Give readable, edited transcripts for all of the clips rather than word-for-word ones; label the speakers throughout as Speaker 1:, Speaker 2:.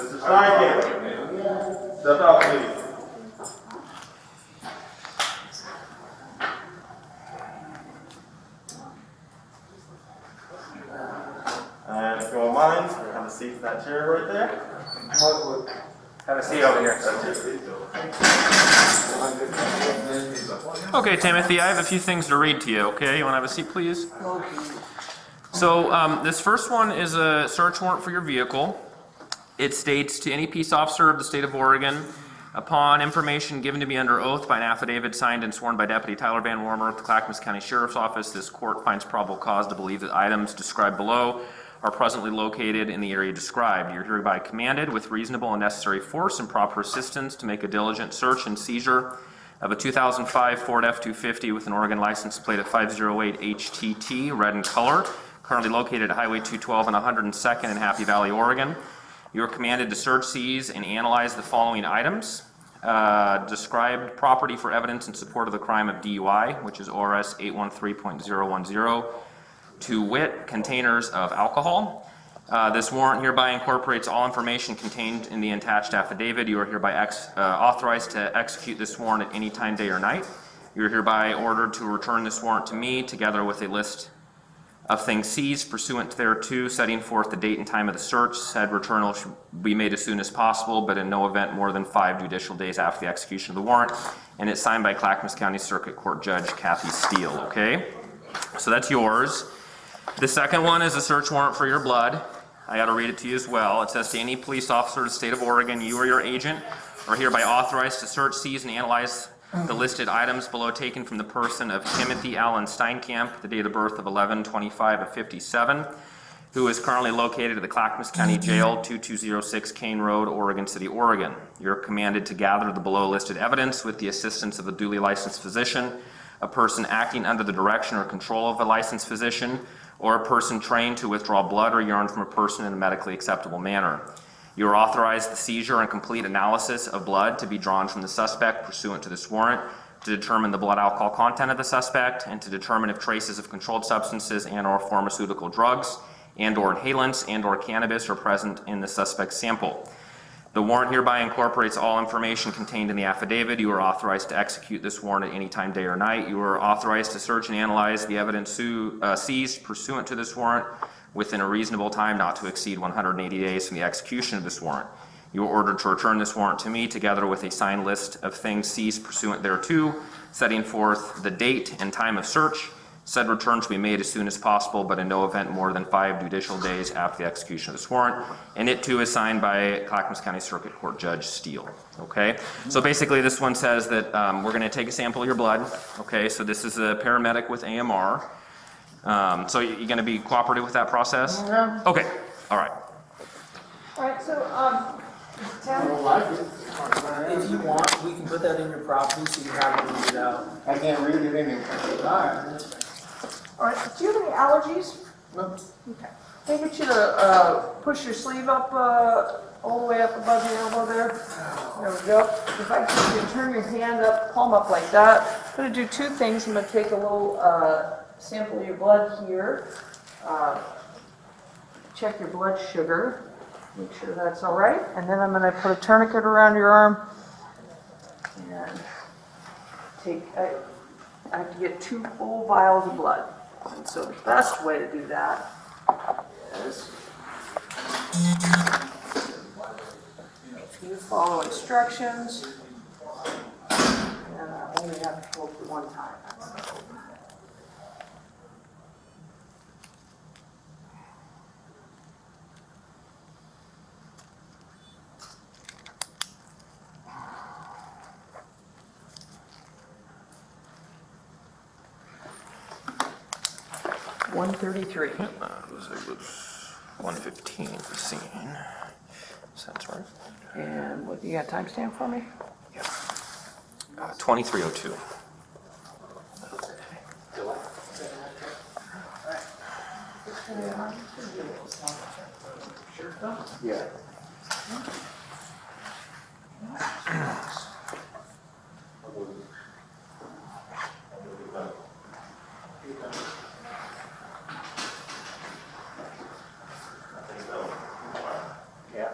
Speaker 1: Mr. Steinkamp, step out, please. And if you don't mind, have a seat in that chair right there.
Speaker 2: Have a seat over here. Okay, Timothy, I have a few things to read to you, okay? You want to have a seat, please?
Speaker 3: Okay.
Speaker 2: So, this first one is a search warrant for your vehicle. It states, to any peace officer of the state of Oregon, upon information given to me under oath by an affidavit signed and sworn by Deputy Tyler Van Warmer at the Clackamas County Sheriff's Office, this court finds probable cause to believe that items described below are presently located in the area described. You're hereby commanded with reasonable and necessary force and proper assistance to make a diligent search and seizure of a 2005 Ford F-250 with an Oregon license plate of 508 HTT, red in color, currently located at Highway 212 and 102nd in Happy Valley, Oregon. You are commanded to search, seize, and analyze the following items. Described property for evidence in support of the crime of DUI, which is ORS 813.010. To wit, containers of alcohol. This warrant hereby incorporates all information contained in the attached affidavit. You are hereby authorized to execute this warrant at any time, day or night. You are hereby ordered to return this warrant to me, together with a list of things seized pursuant thereto, setting forth the date and time of the search. Said return should be made as soon as possible, but in no event more than 5 judicial days after the execution of the warrant. And it's signed by Clackamas County Circuit Court Judge Kathy Steele, okay? So that's yours. The second one is a search warrant for your blood. I got to read it to you as well. It says, to any police officer of the state of Oregon, you or your agent are hereby authorized to search, seize, and analyze the listed items below taken from the person of Timothy Allen Steinkamp, the date of birth of 11/25/57, who is currently located at the Clackamas County Jail, 2206 Kane Road, Oregon City, Oregon. You're commanded to gather the below listed evidence with the assistance of a duly licensed physician, a person acting under the direction or control of a licensed physician, or a person trained to withdraw blood or urine from a person in a medically acceptable manner. You are authorized the seizure and complete analysis of blood to be drawn from the suspect pursuant to this warrant, to determine the blood alcohol content of the suspect, and to determine if traces of controlled substances and or pharmaceutical drugs and or inhalants and or cannabis are present in the suspect's sample. The warrant hereby incorporates all information contained in the affidavit. You are authorized to execute this warrant at any time, day or night. You are authorized to search and analyze the evidence seized pursuant to this warrant within a reasonable time not to exceed 180 days from the execution of this warrant. You are ordered to return this warrant to me, together with a signed list of things seized pursuant thereto, setting forth the date and time of search. Said return to be made as soon as possible, but in no event more than 5 judicial days after the execution of this warrant. And it too is signed by Clackamas County Circuit Court Judge Steele. Okay? So basically this one says that we're going to take a sample of your blood. Okay? So this is a paramedic with AMR. So you're going to be cooperative with that process?
Speaker 3: Yeah.
Speaker 2: Okay. All right.
Speaker 3: All right, so, Tim,
Speaker 4: If you want, we can put that in your property so you have it read it out.
Speaker 5: I can't read it anyway.
Speaker 4: Alright.
Speaker 3: all right, do you have any allergies?
Speaker 4: No.
Speaker 3: Okay. Can I get you to push your sleeve up all the way up above your elbow there? There we go. If I get you to turn your hand up, palm up like that, I'm going to do 2 things. I'm going to take a little sample of your blood here, check your blood sugar, make sure that's all right, and then I'm going to put a tourniquet around your arm and take, I have to get 2 full vials of blood. And so the best way to do that is you follow instructions, and I only have to hold for 1 time. $133.
Speaker 2: Looks like it was 115 for scene. Sounds right.
Speaker 3: And what, you got a timestamp for me?
Speaker 2: 2302.
Speaker 5: Yeah.
Speaker 1: Yeah.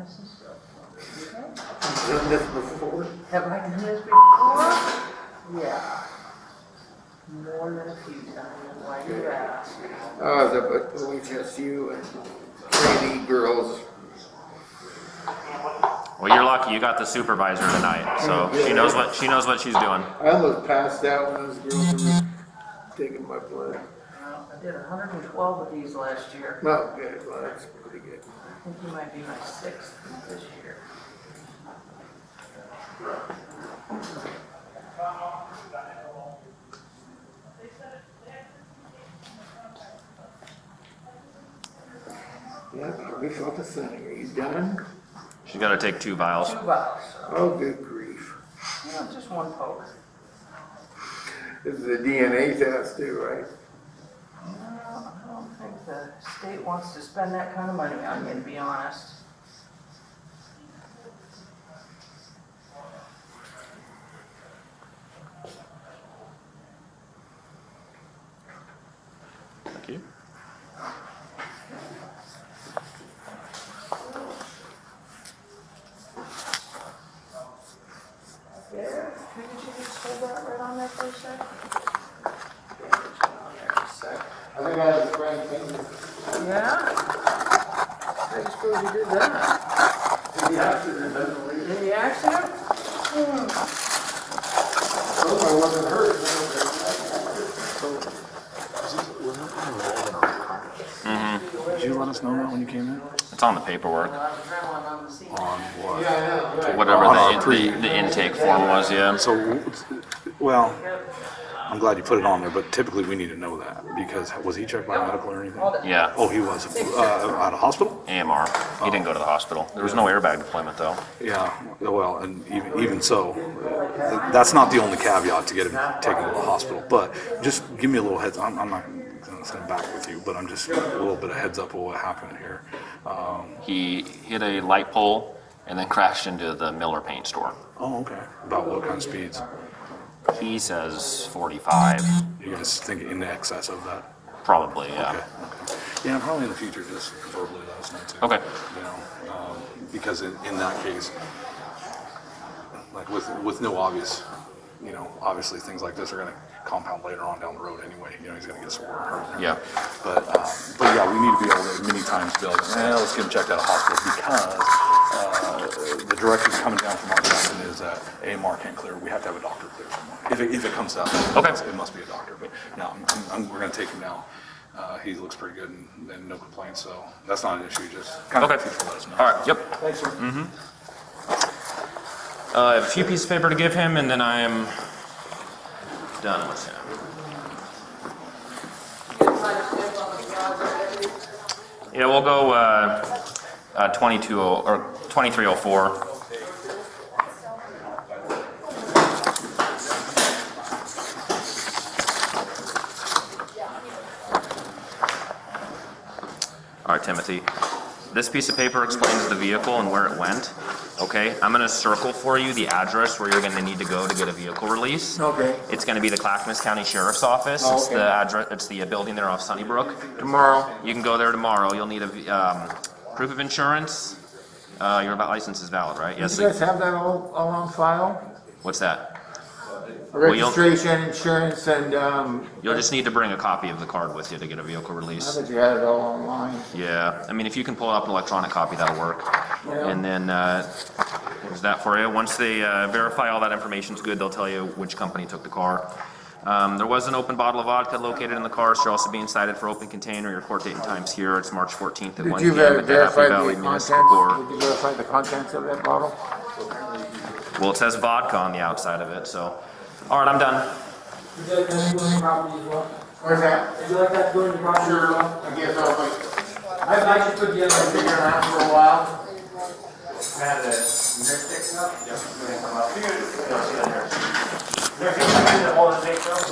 Speaker 3: license.
Speaker 5: Done this before?
Speaker 3: Have I done this before? Yeah. More than a few times, why do you ask?
Speaker 5: But it was just you and trainee girls.
Speaker 2: Well, you're lucky. You got the supervisor tonight, so she knows what she's doing.
Speaker 5: I almost passed out when those girls were taking my blood.
Speaker 3: I did 112 of these last year.
Speaker 5: Not good, well, that's pretty good.
Speaker 3: I think you might be my 6th this year.
Speaker 5: Yeah, we felt the same. Are you done?
Speaker 2: She's got to take 2 vials.
Speaker 3: 2 vials.
Speaker 5: Oh, good grief.
Speaker 3: Yeah, just 1 poke.
Speaker 5: This is a DNA test too, right?
Speaker 3: No, I don't think the state wants to spend that kind of money on you, to be honest.
Speaker 2: Thank you.
Speaker 3: Yeah, could you just hold that right on there for a sec?
Speaker 5: I think I had a sprained finger.
Speaker 3: Yeah? How do you suppose you did that?
Speaker 5: Did the accident, doesn't believe it.
Speaker 3: In the accident?
Speaker 5: I wasn't hurt.
Speaker 6: Did you let us know that when you came in?
Speaker 2: It's on the paperwork.
Speaker 3: Adrenaline on the scene.
Speaker 6: On what?
Speaker 5: Yeah, I know, right.
Speaker 2: Whatever
Speaker 6: On
Speaker 2: the intake form was, yeah.
Speaker 6: So, well, I'm glad you put it on there, but typically we need to know that because was he checked by medical or anything?
Speaker 2: Yeah.
Speaker 6: Oh, he was. At a hospital?
Speaker 2: AMR. He didn't go to the hospital. There was no airbag deployment though.
Speaker 6: Yeah. Well, and even so, that's not the only caveat to get him taken to the hospital. But just give me a little heads. I'm not going to send him back with you, but I'm just a little bit of heads up of what happened here.
Speaker 2: He hit a light pole and then crashed into the Miller paint store.
Speaker 6: Oh, okay. About what kind of speeds?
Speaker 2: He says 45.
Speaker 6: You guys think in excess of that?
Speaker 2: Probably, yeah.
Speaker 6: Okay. Yeah, probably in the future, just verbally let us know too.
Speaker 2: Okay.
Speaker 6: You know, because in that case, like with no obvious, you know, obviously things like this are going to compound later on down the road anyway. You know, he's going to get sore or hurt.
Speaker 2: Yeah.
Speaker 6: But yeah, we need to be able to many times be able to, let's get him checked out of hospital because the directive coming down from our side is that AMR can't clear. We have to have a doctor clear someone. If it comes out,
Speaker 2: Okay.
Speaker 6: it must be a doctor. But no, we're going to take him now. He looks pretty good and no complaints, so that's not an issue. Just kind of
Speaker 2: Okay.
Speaker 6: let us know.
Speaker 2: All right, yep.
Speaker 5: Thanks, sir.
Speaker 2: I have a few pieces of paper to give him and then I am done with him. Yeah, we'll go 22 or 2304. All right, Timothy. This piece of paper explains the vehicle and where it went. Okay, I'm gonna circle for you the address where you're gonna need to go to get a vehicle release.
Speaker 5: Okay.
Speaker 2: It's gonna be the Clackamas County Sheriff's Office. It's
Speaker 5: Okay.
Speaker 2: the address. It's the building there off Sunnybrook.
Speaker 5: Tomorrow.
Speaker 2: You can go there tomorrow. You'll need a proof of insurance. Your license is valid, right? Yes.
Speaker 5: You guys have that all on file?
Speaker 2: What's that? you'll-
Speaker 5: Registration, insurance, and,
Speaker 2: You'll just need to bring a copy of the card with you to get a vehicle
Speaker 5: I
Speaker 2: release.
Speaker 5: thought you had it all online.
Speaker 2: Yeah, I mean, if you can pull up an electronic copy, that'll work.
Speaker 5: Yeah.
Speaker 2: And then, there's that for you. Once they verify all that information's good, they'll tell you which company took the car. There was an open bottle of vodka located in the car, so you're also being cited for open container. Your court date and time's here. It's March 14th at 1
Speaker 5: Did you
Speaker 2: p.m. at the
Speaker 5: verify
Speaker 2: Happy
Speaker 5: the
Speaker 2: Valley
Speaker 5: contents?
Speaker 2: Municipal Court.
Speaker 5: Did you verify the contents of that bottle?
Speaker 2: Well, it says vodka on the outside of it, so. All right, I'm done.
Speaker 4: Would you like that to go in your property as well?
Speaker 5: Where's that?
Speaker 4: Would you like that to go in your property as well?
Speaker 5: I guess I'll like,
Speaker 4: I should put you in
Speaker 5: figure
Speaker 4: there.
Speaker 5: it out for a while.
Speaker 1: Had the nurse up? Yep. They're gonna come up. Nurse, you can hold the tape though?